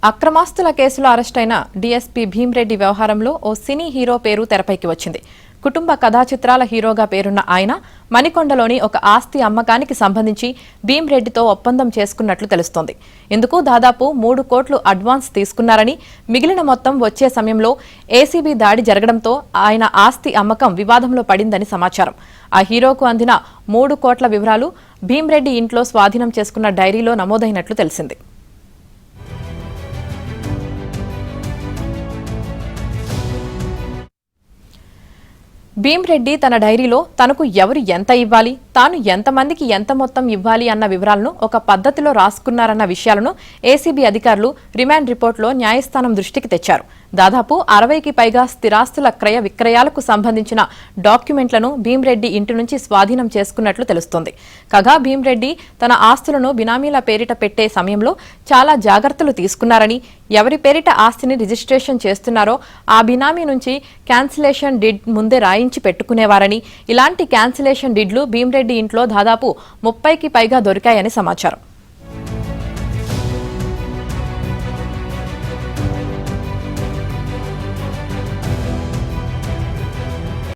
అక్రమాస్తుల కేసులో అరెస్టైన డీఎస్పీ భీమ్రెడ్డి వ్యవహారంలో ఓ cine hero పేరు తెరపైకి వచ్చింది. కుటుంబ కథా చిత్రాల హీరోగా పేరున్న ఆయన మణికొండలోని ఒక ఆస్తి అమ్మకానికి సంబంధించి భీమ్రెడ్డితో ఒప్పందం చేసుకున్నట్లు తెలుస్తోంది. ఇందుకు దాదాపు 3 కోట్లు అడ్వాన్స్ తీసుకున్నారని, మిగిలిన మొత్తం వచ్చే సమయంలో ఏసీబీ దాడి జరగడంతో ఆయన ఆస్తి అమ్మకం వివాదంలో పడిందని సమాచారం. ఆ హీరోకు అందిన 3 కోట్ల వివరాలు భీమ్రెడ్డి ఇంట్లో స్వాధీనం చేసుకున్న డైరీలో నమోదైనట్లు తెలిసింది. భీమ్రెడ్డి తన డైరీలో తనకు ఎవరు ఎంత ఇవ్వాలి, తాను ఎంతమందికి ఎంత మొత్తం ఇవ్వాలి అన్న వివరాలను ఒక పద్ధతిలో రాసుకున్నారన్న విషయాలను ఏసీబీ అధికారులు రిమాండ్ రిపోర్టులో న్యాయస్థానం దృష్టికి తెచ్చారు. దాదాపు 60కి పైగా స్థిరాస్తుల క్రయ విక్రయాలకు సంబంధించిన డాక్యుమెంట్లను భీమ్రెడ్డి ఇంటి నుంచి స్వాధీనం చేసుకున్నట్లు తెలుస్తోంది. కాగా భీమ్రెడ్డి తన ఆస్తులను బినామీల పేరిట పెట్టే సమయంలో చాలా జాగ్రత్తలు తీసుకున్నారని, ఎవరి పేరిట ఆస్తిని రిజిస్ట్రేషన్ చేస్తున్నారో ఆ బినామీ నుంచి క్యాన్సిలేషన్ డిడ్ ముందే రాయించి పెట్టుకునేవారని, ఇలాంటి క్యాన్సిలేషన్ డిడ్లు భీమ్రెడ్డి ఇంట్లో దాదాపు 30కి పైగా దొరికాయని సమాచారం.